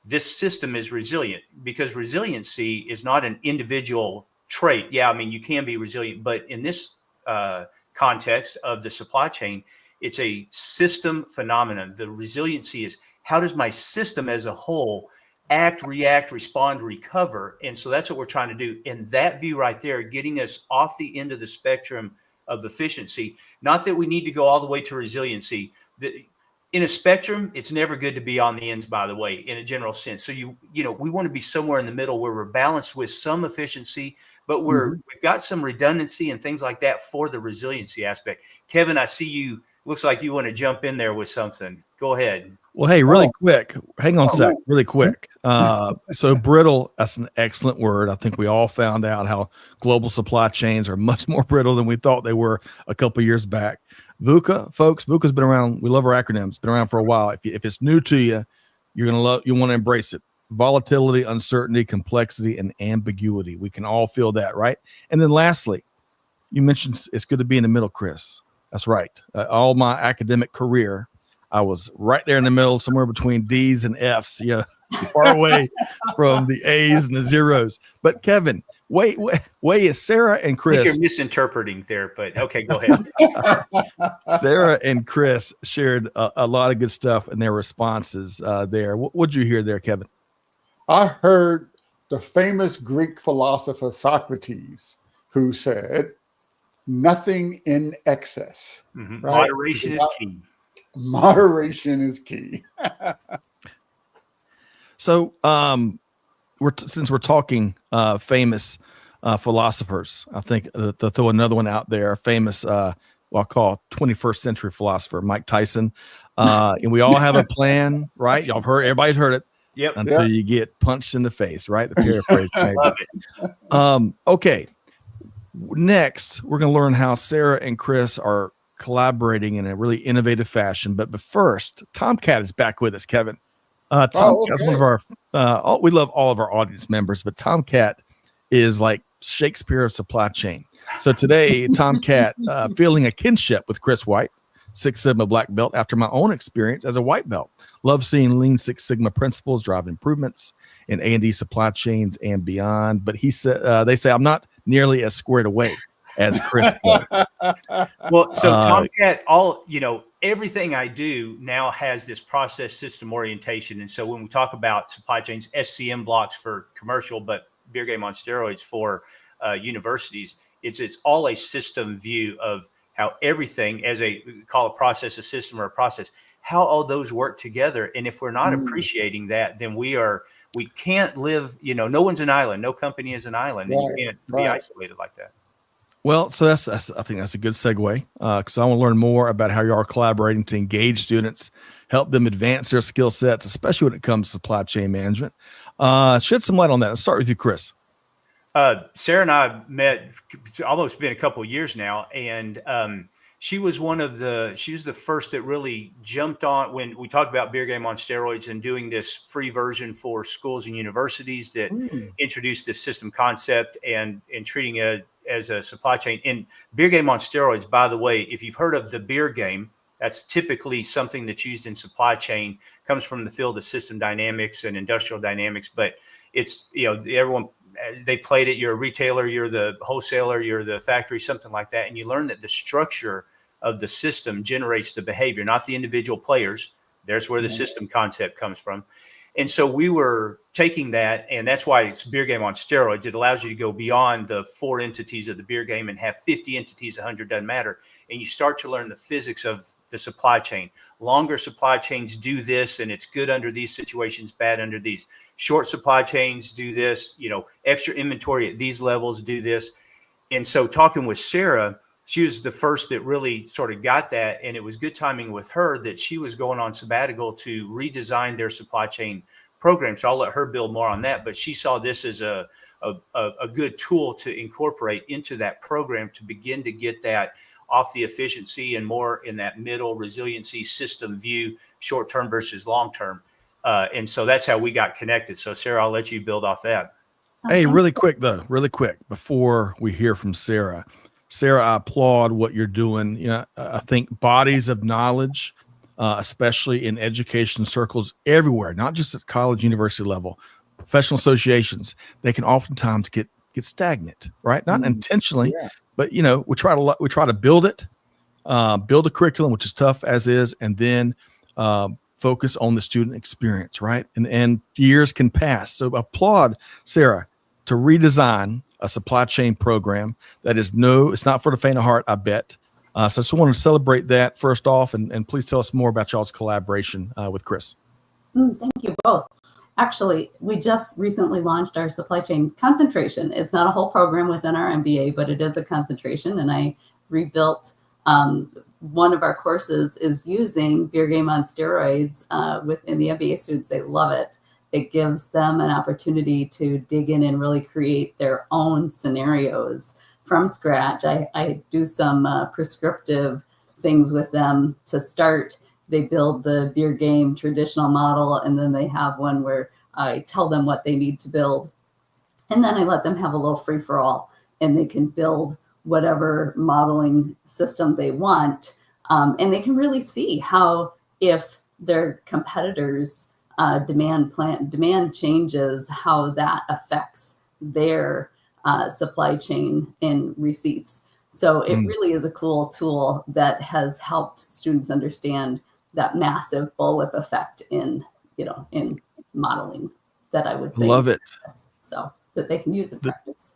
this system is resilient? Because resiliency is not an individual trait. Yeah, I mean, you can be resilient, but in this context of the supply chain, it's a system phenomenon. The resiliency is, how does my system as a whole act, react, respond, recover? And so that's what we're trying to do. And that view right there, getting us off the end of the spectrum of efficiency, not that we need to go all the way to resiliency. In a spectrum, it's never good to be on the ends, by the way, in a general sense. So we want to be somewhere in the middle where we're balanced with some efficiency, but we've got some redundancy and things like that for the resiliency aspect. Kevin, I see you. Looks like you want to jump in there with something. Go ahead. Well, hey, really quick. Hang on a sec. Really quick. So brittle, that's an excellent word. I think we all found out how global supply chains are much more brittle than we thought they were a couple of years back. VUCA, folks, VUCA's been around. We love our acronyms. Been around for a while. If it's new to you, you want to embrace it. Volatility, uncertainty, complexity, and ambiguity. We can all feel that, right? And then lastly, you mentioned it's good to be in the middle, Chris. That's right. All my academic career, I was right there in the middle, somewhere between D's and F's, far away from the A's and the zeros. But Kevin, wait, Sarah and Chris. I think you're misinterpreting there, but okay, go ahead. Sarah and Chris shared a lot of good stuff in their responses there. What'd you hear there, Kevin? I heard the famous Greek philosopher Socrates, who said, nothing in excess. Mm-hmm. Right? Moderation is key. Moderation is key. So, since we're talking famous philosophers, I think to throw another one out there, famous, I'll call 21st century philosopher, Mike Tyson. And we all have a plan, right? Y'all heard, everybody's heard it. Yep. Until you get punched in the face, right? The paraphrase. Love it. Okay. Next, we're going to learn how Sarah and Chris are collaborating in a really innovative fashion. But first, Tomcat is back with us, Kevin. Tomcat's one of our, we love all of our audience members, but Tomcat is like Shakespeare of supply chain. So today, Tomcat feeling a kinship with Chris White, Six Sigma black belt, after my own experience as a white belt. Love seeing Lean Six Sigma principles drive improvements in A&D supply chains and beyond. But he said, they say I'm not nearly as squared away as Chris. Well, so Tomcat, everything I do now has this process system orientation. And so when we talk about supply chains, SCM blocks for commercial, but Beer Game on Steroids for universities, it's all a system view of how everything, as call a process a system or a process, how all those work together. And if we're not appreciating that, then we can't live, no one's an island. No company is an island. Right, and you can't be isolated like that. Well, so that's I think that's a good segue because I want to learn more about how you are collaborating to engage students, help them advance their skill sets, especially when it comes to supply chain management. Shed some light on that. Let's start with you, Chris. Sarah and I met, it's almost been a couple of years now, and she was the first that really jumped on when we talked about Beer Game on Steroids and doing this free version for schools and universities that introduced this system concept and treating it as a supply chain. And Beer Game on Steroids, by the way, if you've heard of the beer game, that's typically something that's used in supply chain, comes from the field of system dynamics and industrial dynamics, but it's, everyone, they played it. You're a retailer, you're the wholesaler, you're the factory, something like that. And you learn that the structure of the system generates the behavior, not the individual players. There's where the system concept comes from. And so we were taking that, and that's why it's beer game on steroids. It allows you to go beyond the 4 entities of the beer game and have 50 entities, 100 doesn't matter. And you start to learn the physics of the supply chain. Longer supply chains do this, and it's good under these situations, bad under these. Short supply chains do this, extra inventory at these levels do this. And so talking with Sarah, she was the first that really sort of got that. And it was good timing with her that she was going on sabbatical to redesign their supply chain program. So I'll let her build more on that. But she saw this as a good tool to incorporate into that program to begin to get that off the efficiency and more in that middle resiliency system view, short-term versus long-term. And so that's how we got connected. So Sarah, I'll let you build off that. Hey, really quick, before we hear from Sarah. Sarah, I applaud what you're doing. I think bodies of knowledge, especially in education circles everywhere, not just at college, university level, professional associations, they can oftentimes get stagnant, right? Not intentionally, but we try to build it, build a curriculum, which is tough as is, and then focus on the student experience, right? And years can pass. So applaud Sarah to redesign a supply chain program that it's not for the faint of heart, I bet. So I just want to celebrate that first off, and please tell us more about y'all's collaboration with Chris. Thank you both. Actually, we just recently launched our supply chain concentration. It's not a whole program within our MBA, but it is a concentration. And I rebuilt one of our courses is using beer game on steroids within the MBA students. They love it. It gives them an opportunity to dig in and really create their own scenarios from scratch. I do some prescriptive things with them to start. They build the beer game traditional model, and then they have one where I tell them what they need to build. And then I let them have a little free for all, and they can build whatever modeling system they want. And they can really see how, if their competitors' demand changes, how that affects their supply chain and receipts. So it really is a cool tool that has helped students understand that massive bullwhip effect in modeling that I would say. Love it. So that they can use in practice.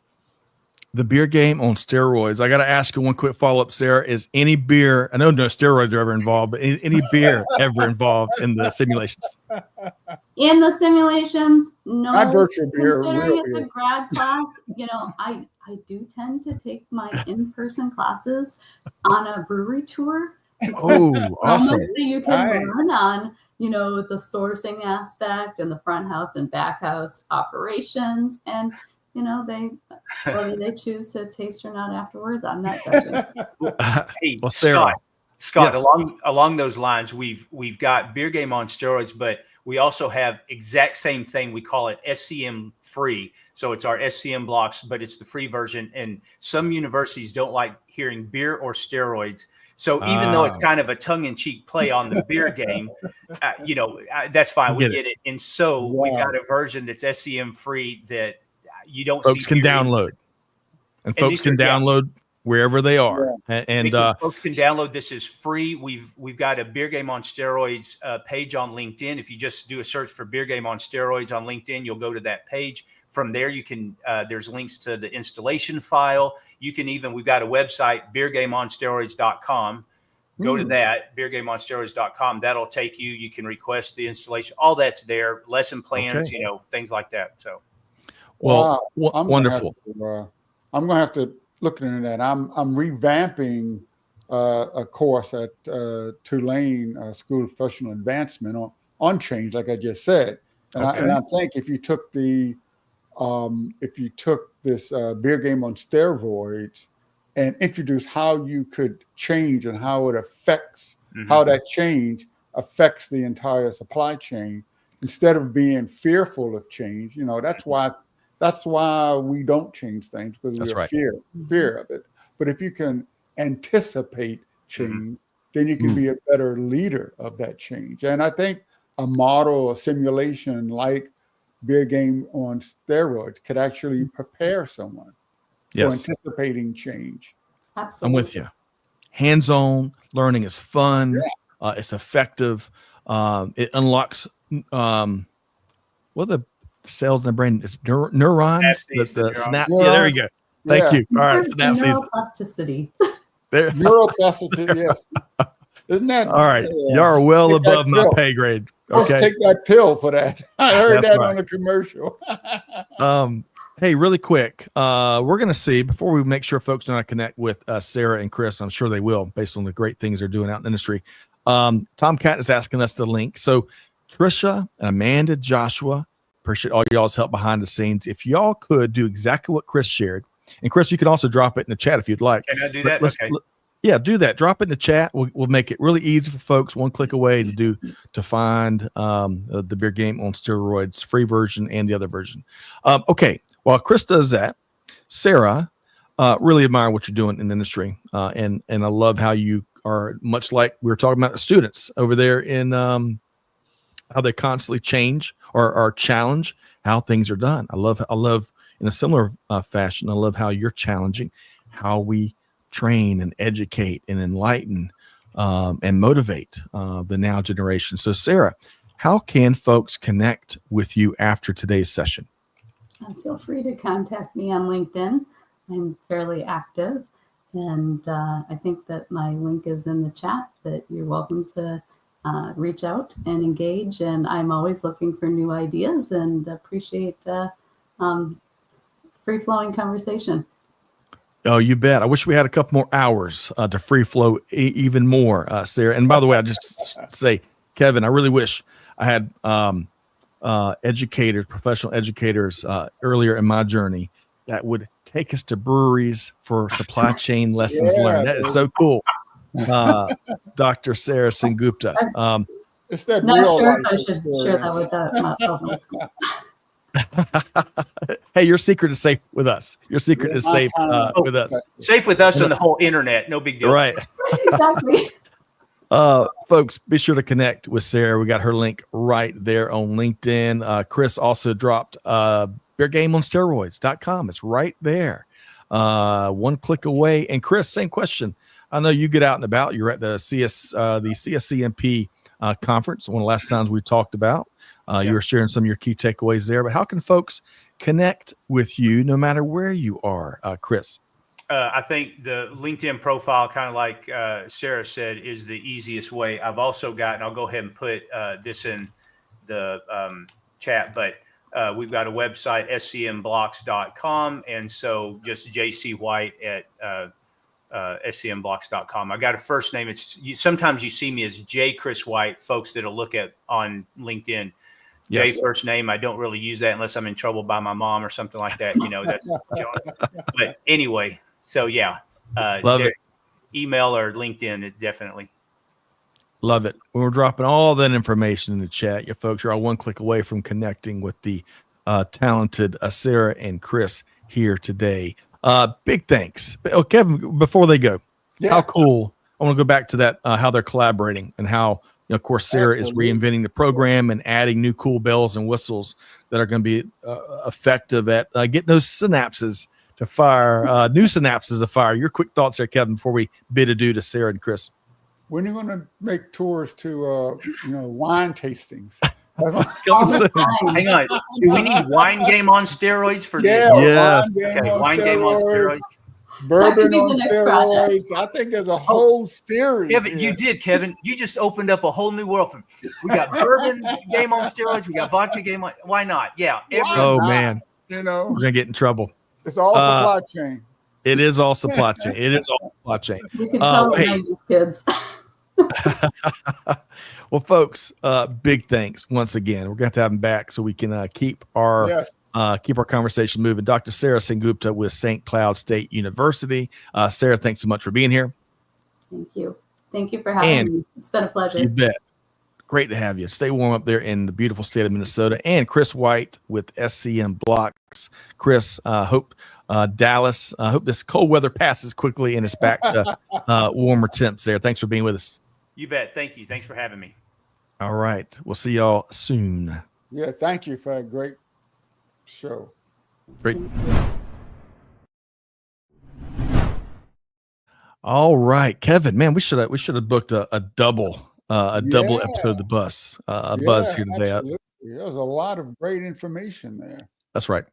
The beer game on steroids. I got to ask you one quick follow-up, Sarah. Is any beer, I know no steroids are ever involved, but any beer ever involved in the simulations? In the simulations, no. Not virtual beer, Considering real it's beer. a grad class, I do tend to take my in-person classes on a brewery tour. Oh, awesome. So you can learn on, the sourcing aspect and the front house and back house operations. And, whether they choose to taste or not afterwards, I'm not judging. Hey, well, Sarah. Scott, Yes. along those lines, we've got beer game on steroids, but we also have exact same thing. We call it SCM free. So it's our SCM blocks, but it's the free version. And some universities don't like hearing beer or steroids. So even though it's kind of a tongue-in-cheek play on the beer game, that's fine. We get it. And so we've got a version that's SCM free that you don't folks see can download, and folks can download wherever they are. And folks can download. This is free. We've got a beer game on steroids page on LinkedIn. If you just do a search for beer game on steroids on LinkedIn, you'll go to that page. From there, you can there's links to the installation file. You can we've got a website, beergameonsteroids.com. Go to that, beergameonsteroids.com. That'll take you. You can request the installation. All that's there. Lesson plans, things like that. So. Well, I'm wonderful. I'm going to have to look into that. I'm revamping a course at Tulane School of Professional Advancement on change, like I just said. And I think if you took this beer game on steroids and introduce how you could change and how it affects how that change affects the entire supply chain, instead of being fearful of change, that's why we don't change things, because we have fear of it. But if you can anticipate change, then you can be a better leader of that change. And I think a model, a simulation like beer game on steroids could actually prepare someone for anticipating change. Absolutely. I'm with you. Hands-on learning is fun. It's effective. It unlocks what are the cells in the brain? It's neurons. Synapses, the neurons. Snap. Yeah, there you go. Thank you. All right, synapses. Neuroplasticity. There. Neuroplasticity, yes. Isn't that All right? Y'all are well above my pill. pay grade. Let's Okay. take that pill for that. I heard That's that right. on a commercial. Hey, really quick, we're going to see, before we make sure folks know how to connect with Sarah and Chris, I'm sure they will, based on the great things they're doing out in the industry. Tom Catton is asking us to link. So Trisha and Amanda, Joshua, appreciate all y'all's help behind the scenes. If y'all could do exactly what Chris shared, and Chris, you can also drop it in the chat if you'd like. Can I do that? Okay. Yeah, do that. Drop it in the chat. We'll make it really easy for folks. One click away to find the Beer Game on Steroids, free version and the other version. Okay, while Chris does that, Sarah, really admire what you're doing in the industry, and I love how you are much like we were talking about the students over there in how they constantly change or challenge how things are done. I love in a similar fashion. I love how you're challenging how we train and educate and enlighten and motivate the now generation. So Sarah, how can folks connect with you after today's session? Feel free to contact me on LinkedIn. I'm fairly active, and I think that my link is in the chat, that you're welcome to reach out and engage. And I'm always looking for new ideas and appreciate free-flowing conversation. Oh, you bet. I wish we had a couple more hours to free flow even more, Sarah. And by the way, I just say, Kevin, I really wish I had educators, professional educators earlier in my journey that would take us to breweries for supply chain lessons learned. That is so cool. Dr. Sarah Sengupta. It's that Not real sure life if I should share that experience. with my public school. Hey, your secret is safe with us. Your secret is safe with us. Safe with us on the whole internet. No big deal. Right. Exactly. Folks, be sure to connect with Sarah. We got her link right there on LinkedIn. Chris also dropped beergameonsteroids.com. It's right there. One click away. And Chris, same question. I know you get out and about. You're at the CSCMP conference, one of the last times we talked about. You were sharing some of your key takeaways there. But how can folks connect with you no matter where you are, Chris? I think the LinkedIn profile, kind of like Sarah said, is the easiest way. I've also got, and I'll go ahead and put this in the chat, but we've got a website, scmblocks.com. And so just JC White at scmblocks.com. I got a first name. Sometimes you see me as J Chris White, folks that'll look at on LinkedIn. J first name. I don't really use that unless I'm in trouble by my mom or something like that. You know, that's John. But anyway, so yeah, love it. Email or LinkedIn, definitely. Love it. We're dropping all that information in the chat. You folks are all one click away from connecting with the talented Sarah and Chris here today. Big thanks. Oh, Kevin, before they go, how cool. I want to go back to that, how they're collaborating and how, of course, Sarah is reinventing the program and adding new cool bells and whistles that are going to be effective at getting those synapses to fire, new synapses to fire. Your quick thoughts there, Kevin, before we bid adieu to Sarah and Chris. When are you going to make tours to, wine tastings? Hang on. Do we need wine game on steroids for yes. Wine game on steroids. Bourbon on steroids. I think there's a whole series. Kevin, you did, Kevin. You just opened up a whole new world for me. We got bourbon game on steroids. We got vodka game on. Why not? Yeah. Man. We're going to get in trouble. It's all supply chain. It is all supply chain. It is all supply chain. You can tell the 90s kids. Well, folks, big thanks once again. We're going to have them back so we can keep our conversation moving. Dr. Sarah Sengupta with St. Cloud State University. Sarah, thanks so much for being here. Thank you. Thank you for having me. It's been a pleasure. You bet. Great to have you. Stay warm up there in the beautiful state of Minnesota. And Chris White with SCM Blocks. Chris, hope Dallas, hope this cold weather passes quickly and it's back to warmer temps there. Thanks for being with us. You bet. Thank you. Thanks for having me. All right. We'll see y'all soon. Yeah, thank you for a great show. Great. All right, Kevin, man, we should have booked a double episode of the buzz here today. Absolutely. There's a lot of great information there. That's right.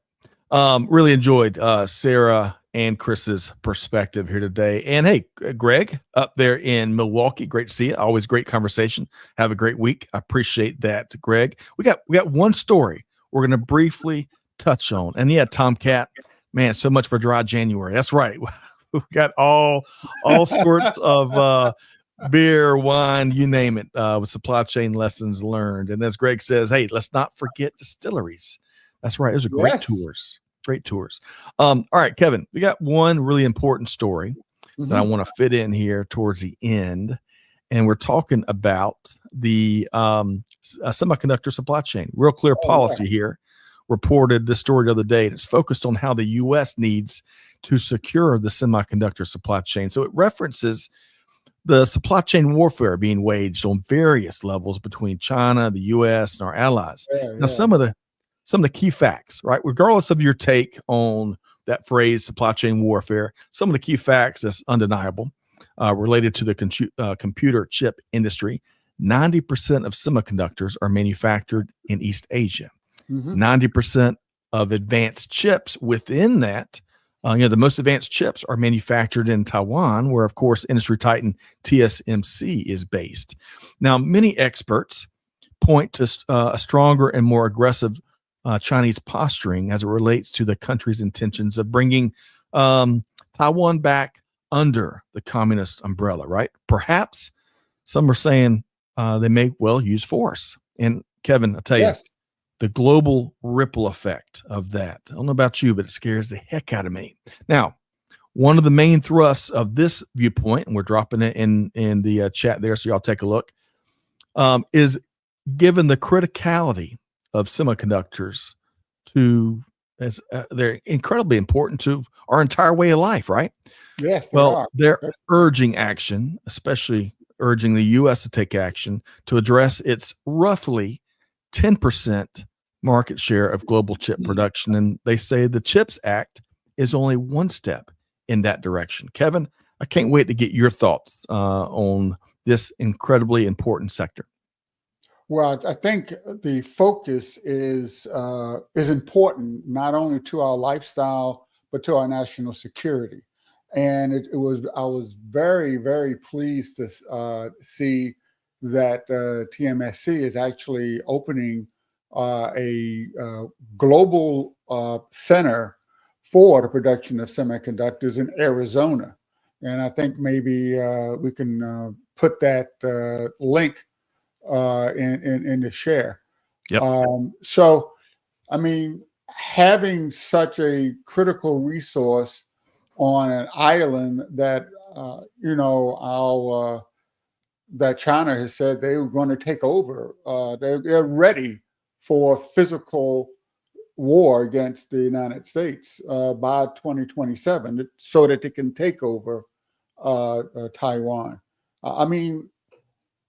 Really enjoyed Sarah and Chris's perspective here today. And hey, Greg up there in Milwaukee, great to see you. Always great conversation. Have a great week. I appreciate that, Greg. We got one story we're going to briefly touch on. And yeah, Tomcat, man, so much for dry January. That's right. We got all sorts of beer, wine, you name it, with supply chain lessons learned. And as Greg says, hey, let's not forget distilleries. That's right. Those are great tours. Great tours. All right, Kevin, we got one really important story that I want to fit in here towards the end. And we're talking about the semiconductor supply chain. Real clear policy here. Reported this story the other day. And it's focused on how the U.S. needs to secure the semiconductor supply chain. So it references the supply chain warfare being waged on various levels between China, the U.S., and our allies. Now, some of the key facts, right? Regardless of your take on that phrase, supply chain warfare, some of the key facts that's undeniable related to the computer chip industry. 90% of semiconductors are manufactured in East Asia. 90% of advanced chips within that, the most advanced chips are manufactured in Taiwan, where, of course, industry titan TSMC is based. Now, many experts point to a stronger and more aggressive Chinese posturing as it relates to the country's intentions of bringing Taiwan back under the communist umbrella, right? Perhaps some are saying they may well use force. And Kevin, I'll tell you, the global ripple effect of that, I don't know about you, but it scares the heck out of me. Now, one of the main thrusts of this viewpoint, and we're dropping it in the chat there, so y'all take a look, is given the criticality of semiconductors they're incredibly important to our entire way of life, right? Yes. They're urging action, especially urging the U.S. to take action to address its roughly 10% market share of global chip production. And they say the CHIPS Act is only one step in that direction. Kevin, I can't wait to get your thoughts on this incredibly important sector. Well, I think the focus is important not only to our lifestyle but to our national security. And I was very, very pleased to see that TMSC is actually opening a global center for the production of semiconductors in Arizona. And I think maybe we can put that link in the share. So, I mean, having such a critical resource on an island that, that China has said they were going to take over. They're ready for physical war against the United States by 2027 so that they can take over Taiwan. I mean,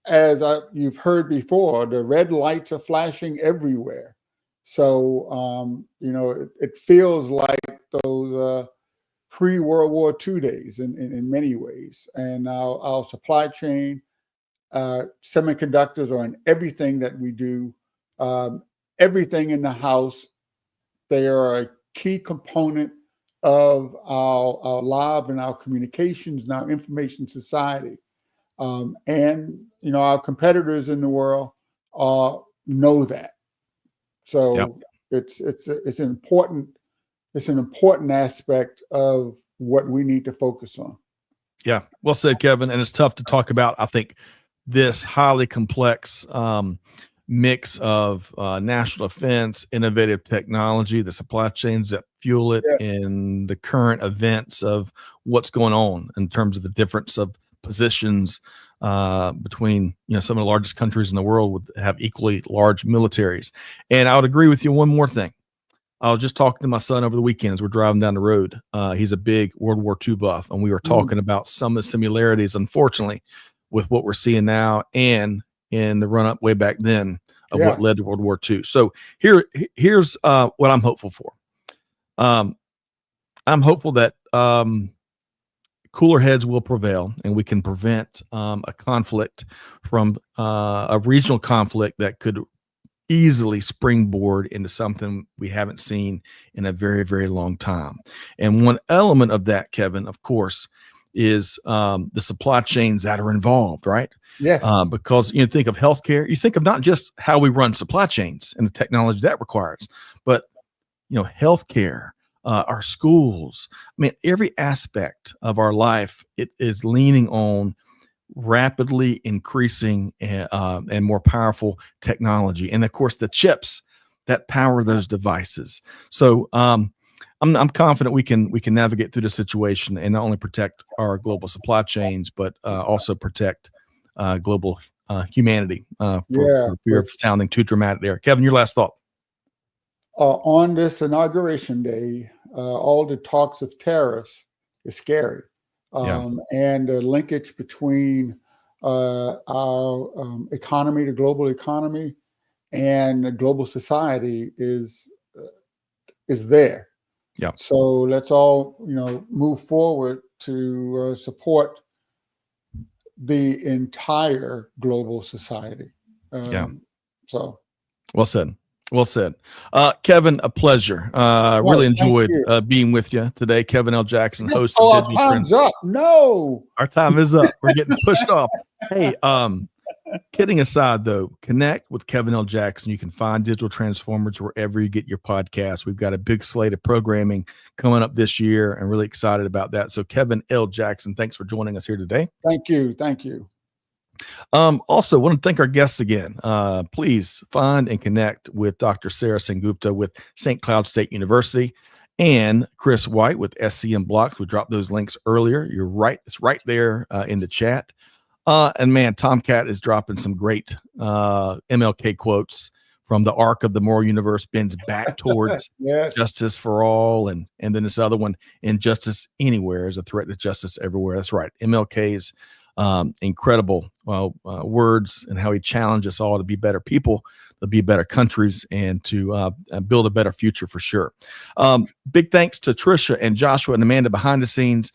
as you've heard before, the red lights are flashing everywhere. So, it feels like those pre-World War II days in many ways. And our supply chain, semiconductors are in everything that we do, everything in the house. They are a key component of our lives and our communications and our information society. And our competitors in the world know that. So it's an important aspect of what we need to focus on. Yeah, well said, Kevin. And it's tough to talk about, I think, this highly complex mix of national defense, innovative technology, the supply chains that fuel it, and the current events of what's going on in terms of the difference of positions between some of the largest countries in the world would have equally large militaries. And I would agree with you one more thing. I was just talking to my son over the weekend as we're driving down the road. He's a big World War II buff, and we were talking about some of the similarities, unfortunately, with what we're seeing now and in the run-up way back then of what led to World War II. So here's what I'm hopeful for. I'm hopeful that cooler heads will prevail, and we can prevent a conflict from a regional conflict that could easily springboard into something we haven't seen in a very, very long time. And one element of that, Kevin, of course, is the supply chains that are involved, right? Yes. Because you think of healthcare, you think of not just how we run supply chains and the technology that requires, but healthcare, our schools. I mean, every aspect of our life, it is leaning on rapidly increasing and more powerful technology, and of course the chips that power those devices. So I'm confident we can navigate through the situation and not only protect our global supply chains, but also protect global humanity for fear of sounding too dramatic there. Kevin, your last thought. On this inauguration day, all the talks of tariffs is scary. And the linkage between our economy, the global economy, and the global society is there. Yeah. So let's all move forward to support the entire global society. So. Well said. Well said. Kevin, a pleasure. Really enjoyed being with you today. Kevin L. Jackson, host of Our time's up. No. Our time is up. We're getting pushed off. Hey, kidding aside, though, connect with Kevin L. Jackson. You can find Digital Transformers wherever you get your podcasts. We've got a big slate of programming coming up this year and really excited about that. So Kevin L. Jackson, thanks for joining us here today. Thank you. Thank you. Also, want to thank our guests again. Please find and connect with Dr. Sarah Sengupta with St. Cloud State University and Chris White with SCM Blocks. We dropped those links earlier. You're right. It's right there in the chat. And man, Tomcat is dropping some great MLK quotes from the arc of the moral universe bends back towards justice for all. And then this other one, injustice anywhere is a threat to justice everywhere. That's right. MLK's incredible words and how he challenged us all to be better people, to be better countries, and to build a better future for sure. Big thanks to Trisha and Joshua and Amanda behind the scenes,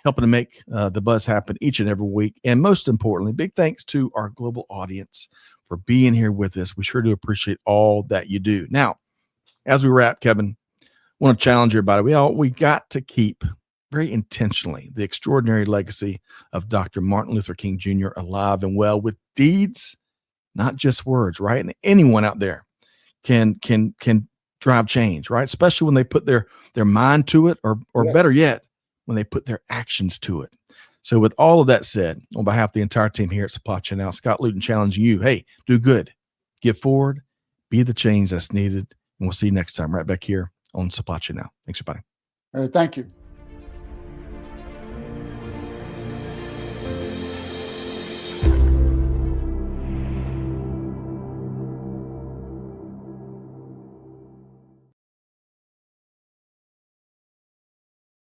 helping to make the buzz happen each and every week. And most importantly, big thanks to our global audience for being here with us. We sure do appreciate all that you do. Now, as we wrap, Kevin, I want to challenge everybody. We got to keep very intentionally the extraordinary legacy of Dr. Martin Luther King Jr. alive and well with deeds, not just words, right? And anyone out there can drive change, right? Especially when they put their mind to it, or better yet, when they put their actions to it. So with all of that said, on behalf of the entire team here at Supply Chain Now, Scott Luton challenging you, hey, do good, give forward, be the change that's needed. And we'll see you next time right back here on Supply Chain Now. Thanks, everybody. Thank you.